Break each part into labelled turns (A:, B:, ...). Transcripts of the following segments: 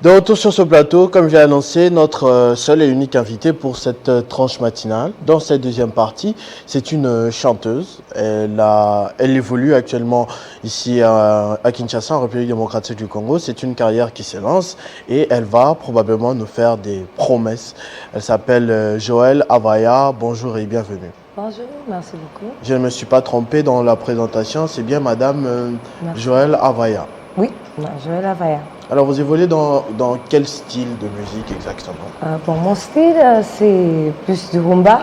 A: De retour sur ce plateau, comme j'ai annoncé, notre seule et unique invitée pour cette tranche matinale, dans cette deuxième partie, c'est une chanteuse. Elle évolue actuellement ici à Kinshasa, en République démocratique du Congo. C'est une carrière qui s'élance et elle va probablement nous faire des promesses. Elle s'appelle Joëlle Avaya. Bonjour et bienvenue.
B: Bonjour, merci beaucoup.
A: Je ne me suis pas trompé dans la présentation, c'est bien Madame Joëlle Avaya.
B: Oui, Joëlle Avaya.
A: Alors, vous évoluez dans quel style de musique exactement?
B: Bon, mon style, c'est plus du rumba.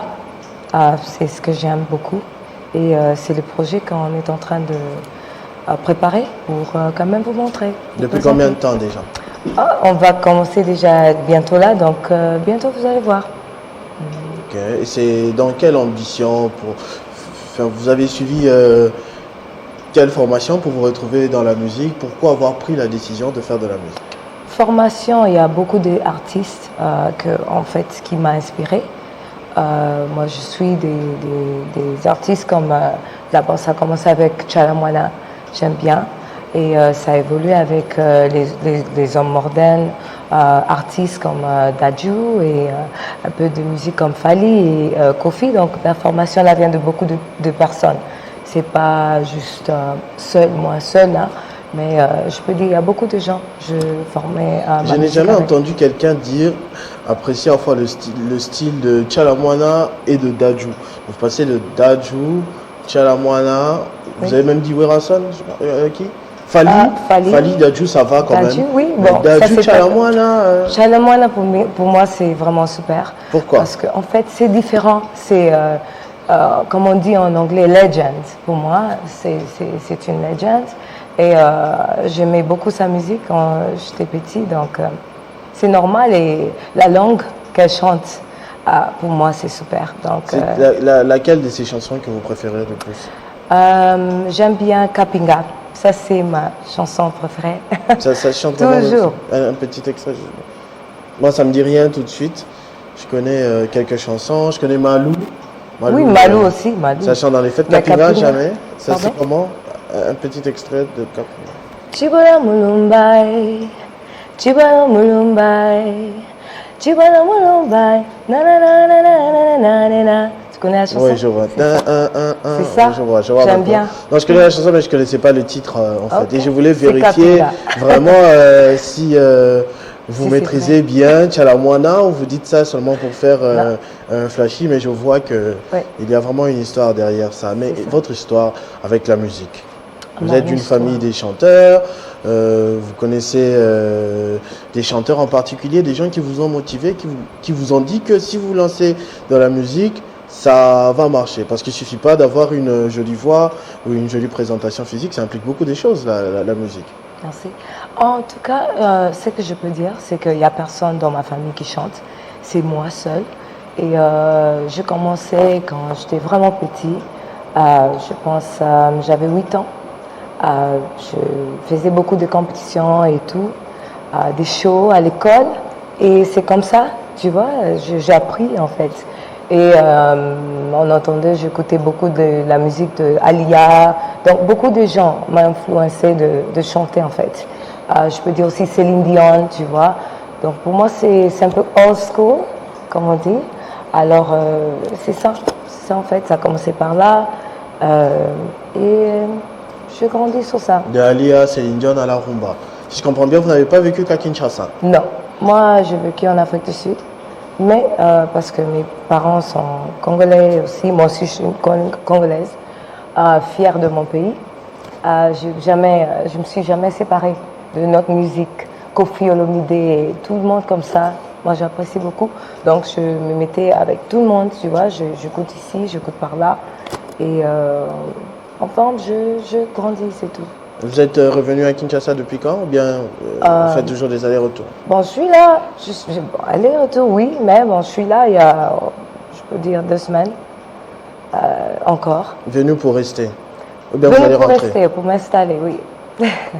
B: C'est ce que j'aime beaucoup. Et c'est le projet qu'on est en train de préparer pour quand même vous montrer.
A: Depuis combien de temps déjà?
B: On va commencer déjà bientôt là, donc bientôt vous allez voir.
A: Ok. Et c'est dans quelle ambition vous avez suivi quelle formation pour vous retrouver dans la musique? Pourquoi avoir pris la décision de faire de la musique?
B: Formation, il y a beaucoup d'artistes qui m'ont inspiré. Moi, je suis des artistes comme d'abord ça a commencé avec Chalamwana, j'aime bien, et ça a évolué avec les hommes modernes, artistes comme Dadju et un peu de musique comme Fali et Kofi. Donc la formation là vient de beaucoup de personnes. C'est pas juste moi seule là, mais je peux dire il y a beaucoup de gens. Je formais.
A: Je n'ai jamais entendu quelqu'un dire apprécier enfin le style de Chalamwana et de Dadju. Vous passez de Dadju, Chalamwana, vous avez même dit Werason, qui? Fali, Dadju, ça va quand
B: Dadju,
A: même.
B: oui, bon.
A: Dadju, Chalamwana.
B: Chalamwana pour moi c'est vraiment super.
A: Pourquoi?
B: Parce qu'en fait c'est différent. C'est comme on dit en anglais, legend. Pour moi, c'est une legend. Et j'aimais beaucoup sa musique quand j'étais petite, donc c'est normal. Et la langue qu'elle chante, pour moi, c'est super. Donc,
A: laquelle de ces chansons que vous préférez le plus?
B: J'aime bien Kapinga. Ça, c'est ma chanson préférée.
A: Ça chante
B: toujours.
A: Un petit extrait. Moi, ça me dit rien tout de suite. Je connais quelques chansons. Je connais Malou.
B: Oui, Malou aussi. Malou.
A: Ça chante dans les fêtes. Kapinga, jamais. Ça, c'est comment? Un petit extrait de Kapinga.
B: Chibala Mulumbai, Chibala Mulumbai, Chibala Mulumbai, na na na na na na na na. Tu connais la chanson?
A: Oui, je vois.
B: C'est ça.
A: Je vois.
B: J'aime bien.
A: Non, je connais la chanson, mais je ne connaissais pas le titre en fait.
B: Okay.
A: Et je voulais vérifier vraiment si vous maîtrisez bien Chalamwana ou vous dites ça seulement pour faire un flashy, mais je vois qu'il y a vraiment une histoire derrière ça. Mais votre histoire avec la musique? Vous êtes d'une famille des chanteurs, vous connaissez des chanteurs en particulier, des gens qui vous ont motivé, qui vous ont dit que si vous vous lancez dans la musique, ça va marcher. Parce qu'il ne suffit pas d'avoir une jolie voix ou une jolie présentation physique, ça implique beaucoup de choses, la musique.
B: Merci. En tout cas, ce que je peux dire, c'est qu'il n'y a personne dans ma famille qui chante. C'est moi seule. Et j'ai commencé quand j'étais vraiment petit. Je pense j'avais 8 ans. Je faisais beaucoup de compétitions et tout, des shows à l'école. Et c'est comme ça, tu vois, j'ai appris en fait. Et on entendait, j'écoutais beaucoup de la musique de Alia. Donc beaucoup de gens m'ont influencé de chanter en fait. Je peux dire aussi Céline Dion, tu vois. Donc pour moi c'est un peu old school, comme on dit. Alors c'est ça en fait, ça a commencé par là. Et j'ai grandi sur ça.
A: De Alia, Céline Dion à la rumba. Si je comprends bien, vous n'avez pas vécu qu'à Kinshasa?
B: Non, moi j'ai vécu en Afrique du Sud. Mais parce que mes parents sont congolais aussi, moi aussi je suis congolaise, fière de mon pays. Je me suis jamais séparée de notre musique. Kofi Olomide, tout le monde comme ça, moi j'apprécie beaucoup. Donc je me mettais avec tout le monde, tu vois, j'écoute ici, j'écoute par là. Et enfin, je grandis, c'est tout.
A: Vous êtes revenu à Kinshasa depuis quand ou bien vous faites toujours des allers-retours?
B: Bon, je suis là, aller-retour oui, mais bon, je suis là il y a, je peux dire 2 semaines encore.
A: Venu pour rester? Ou bien
B: Venu
A: vous allez
B: pour
A: rentrer?
B: Rester, pour m'installer, oui.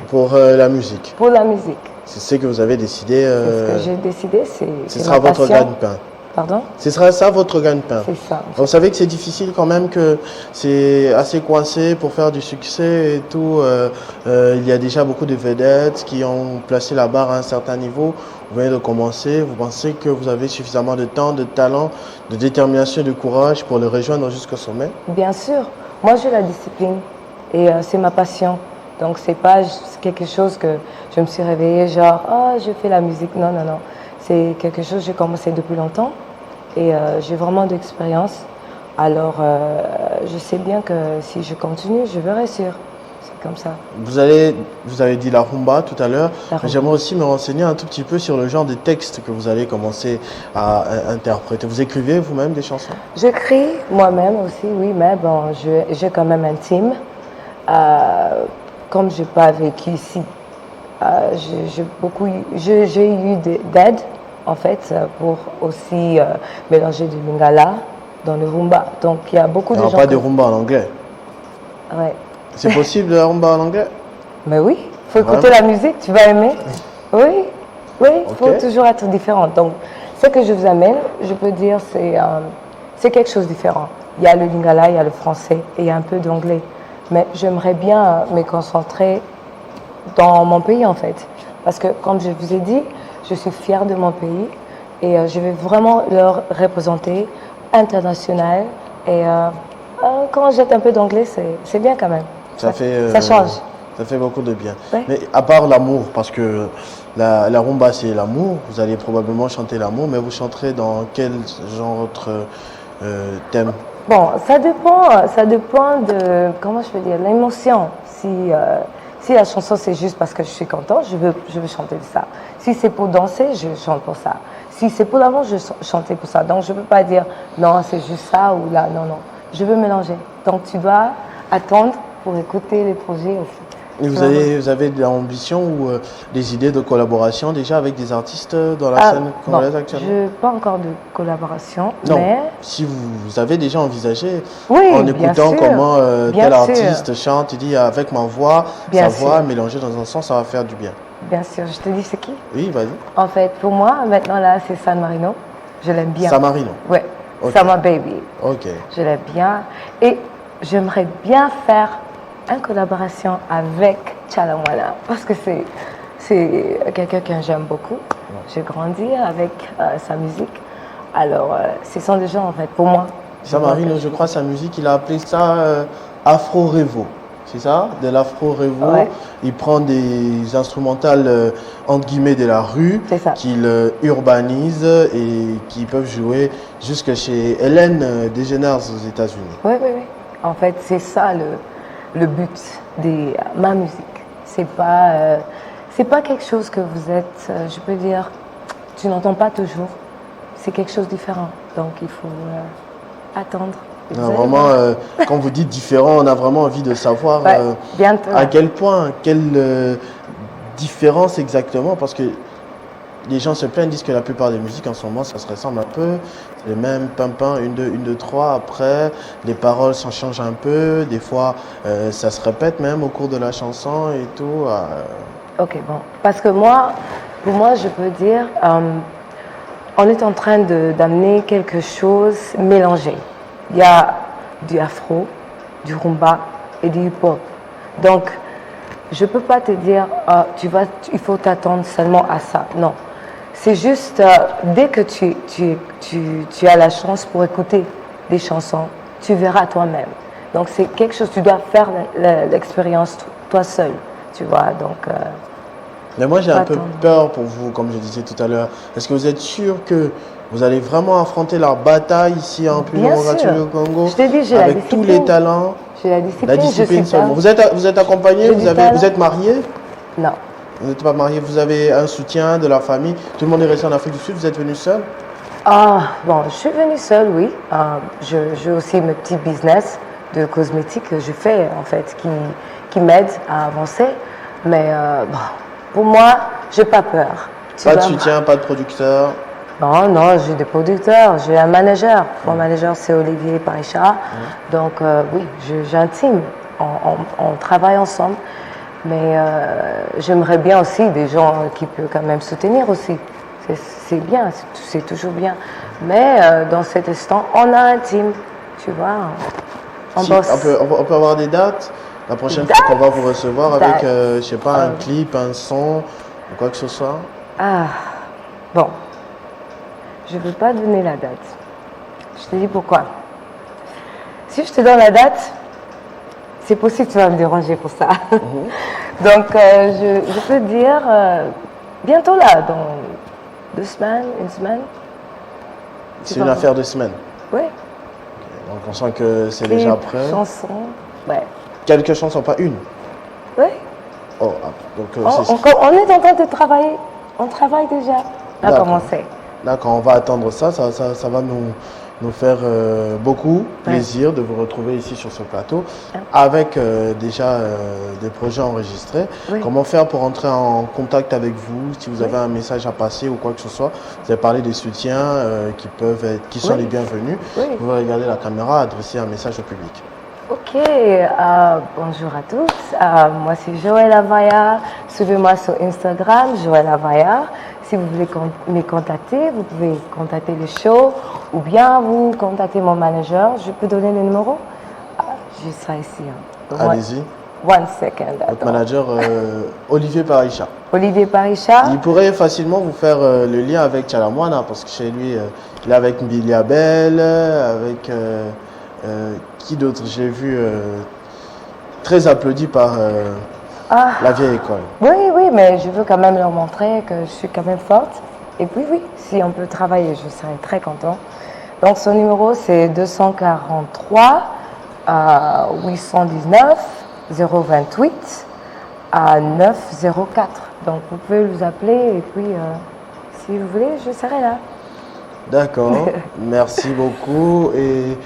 A: Pour la musique?
B: Pour la musique.
A: C'est ce que vous avez décidé?
B: C'est ce que j'ai décidé,
A: ce sera votre gagne-pain?
B: Pardon?
A: Ce sera ça votre gagne-pain.
B: C'est ça.
A: Vous savez que c'est difficile quand même, que c'est assez coincé pour faire du succès et tout. Il y a déjà beaucoup de vedettes qui ont placé la barre à un certain niveau. Vous venez de commencer. Vous pensez que vous avez suffisamment de temps, de talent, de détermination et de courage pour le rejoindre jusqu'au sommet?
B: Bien sûr. Moi, j'ai la discipline et c'est ma passion. Donc, c'est pas quelque chose que je me suis réveillée genre, je fais la musique. Non, non, non. C'est quelque chose que j'ai commencé depuis longtemps et j'ai vraiment d'expérience. Alors, je sais bien que si je continue, je vais réussir. C'est comme ça.
A: Vous avez dit la rumba tout à l'heure. J'aimerais aussi me renseigner un tout petit peu sur le genre de textes que vous allez commencer à interpréter. Vous écrivez vous-même des chansons?
B: J'écris moi-même aussi, oui, mais bon, j'ai quand même un team. Comme je n'ai pas vécu ici, j'ai eu d'aide en fait pour aussi mélanger du lingala dans le rumba. Donc il y a beaucoup de gens.
A: Pas de rumba en anglais.
B: Ouais.
A: C'est possible de la rumba en anglais?
B: Mais oui, il faut écouter la musique, tu vas aimer. Oui, il faut toujours être différent. Donc ce que je vous amène, je peux dire, c'est quelque chose de différent. Il y a le lingala, il y a le français et il y a un peu d'anglais. Mais j'aimerais bien me concentrer dans mon pays en fait. Parce que comme je vous ai dit, je suis fière de mon pays et je vais vraiment le représenter international. Et quand j'ai un peu d'anglais, c'est bien quand même. Ça change.
A: Ça fait beaucoup de bien.
B: Ouais.
A: Mais à part l'amour, parce que la rumba c'est l'amour, vous allez probablement chanter l'amour, mais vous chanterez dans quel genre autre thème?
B: Bon, ça dépend de, comment je peux dire, l'émotion. Si la chanson c'est juste parce que je suis contente, je veux chanter de ça. Si c'est pour danser, je chante pour ça. Si c'est pour l'amour, je vais chanter pour ça. Donc je ne peux pas dire non, c'est juste ça ou là, non, non. Je veux mélanger. Donc tu dois attendre pour écouter les projets aussi.
A: Et vous avez de l'ambition ou des idées de collaboration déjà avec des artistes dans la scène congolaise actuellement?
B: Je n'ai pas encore de collaboration,
A: non,
B: mais...
A: Si vous avez déjà envisagé,
B: oui,
A: en écoutant comment tel artiste chante, il dit avec ma voix,
B: bien
A: sa voix mélangée dans un sens, ça va faire du bien.
B: Bien sûr, je te dis c'est qui?
A: Oui, vas-y.
B: En fait, pour moi, maintenant là, c'est San Marino. Je l'aime bien.
A: San Marino?
B: Ouais, okay. Sama Baby.
A: Ok.
B: Je l'aime bien. Et j'aimerais bien faire une collaboration avec Chalamwana parce que c'est quelqu'un que j'aime beaucoup. Ouais. J'ai grandi avec sa musique. Alors, ce sont des gens, en fait, pour moi.
A: San Marino, je crois, sa musique, il a appelé ça Afro-Revo. C'est ça? De l'Afro-Revo. Ouais. Il prend des instrumentales, entre guillemets, de la rue, qu'il urbanise et qui peuvent jouer jusque chez Hélène DeGeneres aux États-Unis.
B: Oui, oui, oui. En fait, c'est ça le but de ma musique. C'est pas quelque chose que vous êtes, je peux dire, tu n'entends pas toujours. C'est quelque chose de différent. Donc, il faut attendre.
A: Non, vraiment, quand vous dites différent, on a vraiment envie de savoir à quel point, quelle différence exactement, parce que les gens se plaignent, disent que la plupart des musiques en ce moment, ça se ressemble un peu, les mêmes pimpins, 1, 2, 1, 2, 3, après, les paroles s'en changent un peu, des fois, ça se répète même au cours de la chanson et tout.
B: Ok, bon, parce que pour moi, je peux dire, on est en train d'amener quelque chose mélangé. Il y a du afro, du rumba et du hip-hop. Donc, je ne peux pas te dire, il faut t'attendre seulement à ça. Non. C'est juste, dès que tu as la chance pour écouter des chansons, tu verras toi-même. Donc, c'est quelque chose, tu dois faire l'expérience toi seul, tu vois. Donc,
A: mais moi, j'ai un peu peur pour vous, comme je disais tout à l'heure. Est-ce que vous êtes sûr que vous allez vraiment affronter la bataille ici en Démocratique du Congo?
B: Je t'ai dit, j'ai
A: avec tous les talents?
B: J'ai la discipline.
A: La discipline seulement. Vous êtes accompagné? Vous êtes marié?
B: Non.
A: Vous n'êtes pas marié? Vous avez un soutien de la famille? Tout le monde est resté en Afrique du Sud? Vous êtes venu seul?
B: Bon, je suis venue seule, oui. J'ai aussi mes petits business de cosmétiques que je fais, en fait, qui m'aident à avancer. Mais pour moi, je n'ai pas peur.
A: Pas de soutien, pas de producteur?
B: Non, j'ai des producteurs, j'ai un manager. Mon manager, c'est Olivier Paricha. Donc, oui, j'ai un team. On travaille ensemble. Mais j'aimerais bien aussi des gens qui peuvent quand même soutenir aussi. C'est bien, c'est toujours bien. Mais dans cet instant, on a un team, tu vois. On bosse.
A: On peut avoir des dates la prochaine fois qu'on va vous recevoir avec, je sais pas, un clip, un son, ou quoi que ce soit.
B: Bon. Je ne veux pas donner la date. Je te dis pourquoi. Si je te donne la date, c'est possible que tu vas me déranger pour ça. Donc, je peux te dire, bientôt là, dans 2 semaines, 1 semaine.
A: C'est une affaire de semaines.
B: Oui.
A: Okay. Donc, on sent que c'est déjà prêt.
B: Chansons, ouais.
A: Quelques chansons, pas une.
B: Oui.
A: Oh, donc,
B: on est en train de travailler. On travaille déjà à commencer.
A: D'accord, on va attendre ça. Ça va nous faire beaucoup plaisir de vous retrouver ici sur ce plateau avec déjà des projets enregistrés. Oui. Comment faire pour entrer en contact avec vous si vous avez un message à passer ou quoi que ce soit? Vous avez parlé des soutiens qui sont les bienvenus. Oui. Vous pouvez regarder la caméra, adresser un message au public.
B: Ok, bonjour à tous. Moi c'est Joël Avaya. Suivez-moi sur Instagram, Joël Avaya. Si vous voulez me contacter, vous pouvez contacter le show ou bien vous contacter mon manager. Je peux donner le numéro? Je serai ici.
A: Allez-y.
B: One second.
A: Votre manager, Olivier Paricha.
B: Olivier Paricha.
A: Il pourrait facilement vous faire le lien avec Chalamwana parce que chez lui, il est avec Billy Abel, avec qui d'autre? J'ai vu très applaudi par la vieille école.
B: Oui, mais je veux quand même leur montrer que je suis quand même forte. Et puis oui, si on peut travailler, je serai très content. Donc son numéro c'est 243 819 028 904. Donc vous pouvez nous appeler et puis si vous voulez, je serai là.
A: D'accord, merci beaucoup et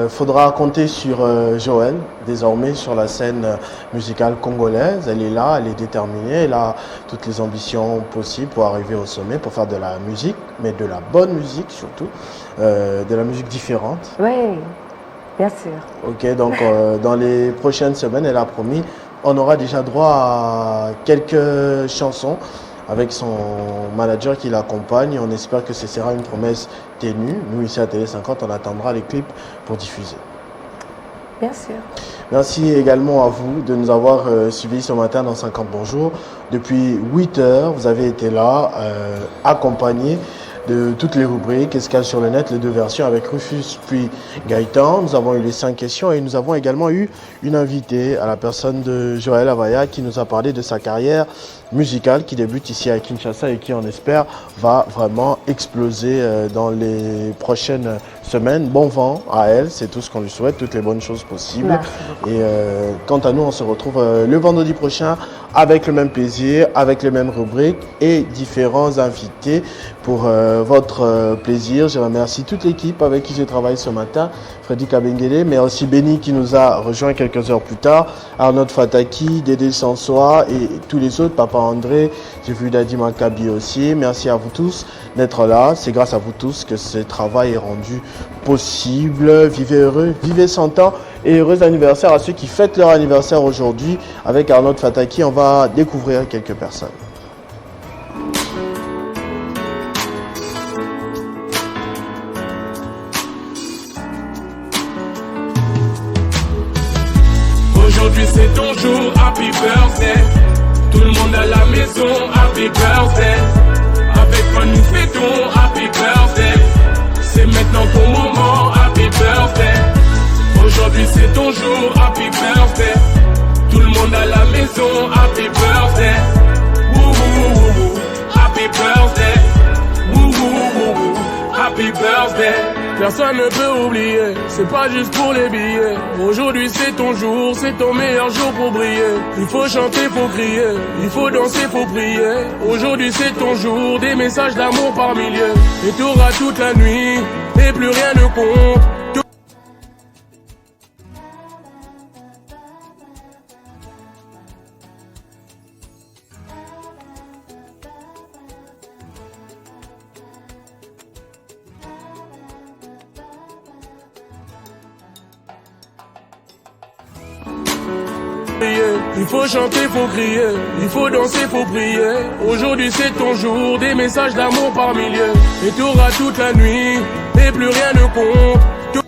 A: faudra compter sur Joël désormais sur la scène musicale congolaise. Elle est là, elle est déterminée, elle a toutes les ambitions possibles pour arriver au sommet, pour faire de la musique, mais de la bonne musique surtout, de la musique différente.
B: Oui, bien sûr.
A: Ok, donc dans les prochaines semaines, elle a promis, on aura déjà droit à quelques chansons avec son manager qui l'accompagne. On espère que ce sera une promesse ténue. Nous, ici à Télé 50, on attendra les clips pour diffuser.
B: Bien sûr.
A: Merci également à vous de nous avoir suivis ce matin dans 50 Bonjour. Depuis 8 heures, vous avez été là, accompagnés de toutes les rubriques, Escale sur le net, les 2 versions avec Rufus puis Gaëtan. Nous avons eu les 5 questions et nous avons également eu une invitée à la personne de Joël Avaya qui nous a parlé de sa carrière musicale qui débute ici à Kinshasa et qui, on espère, va vraiment exploser dans les prochaines semaines. Bon vent à elle, c'est tout ce qu'on lui souhaite, toutes les bonnes choses possibles.
B: Merci.
A: Et quant à nous, on se retrouve le vendredi prochain avec le même plaisir, avec les mêmes rubriques et différents invités pour votre plaisir. Je remercie toute l'équipe avec qui j'ai travaillé ce matin, Freddy Kabengele, mais aussi Benny qui nous a rejoint quelques heures plus tard, Arnaud Fataki, Dédé Sansoa et tous les autres, Papa André, j'ai vu Dadi Makabi aussi. Merci à vous tous d'être là. C'est grâce à vous tous que ce travail est rendu possible. Vivez heureux, vivez 100 ans et heureux anniversaire à ceux qui fêtent leur anniversaire aujourd'hui. Avec Arnaud Fataki, on va découvrir quelques personnes.
C: Aujourd'hui c'est ton jour, happy birthday. Tout le monde à la maison, happy birthday. Avec moi nous fêtons, happy birthday. C'est maintenant ton moment, happy birthday. Aujourd'hui c'est ton jour, happy birthday. Tout le monde à la maison, happy birthday. Woo woo woo woo, happy birthday. Woo woo woo woo, happy birthday. Personne ne peut oublier, c'est pas juste pour les billets. Aujourd'hui c'est ton jour, c'est ton meilleur jour pour briller. Il faut chanter, faut crier, il faut danser, faut prier. Aujourd'hui c'est ton jour, des messages d'amour par milliers. Et t'auras toute la nuit, et plus rien ne compte. Il faut chanter, faut crier, il faut danser, faut prier. Aujourd'hui c'est ton jour, des messages d'amour par milliers. Et t'auras toute la nuit, et plus rien ne compte.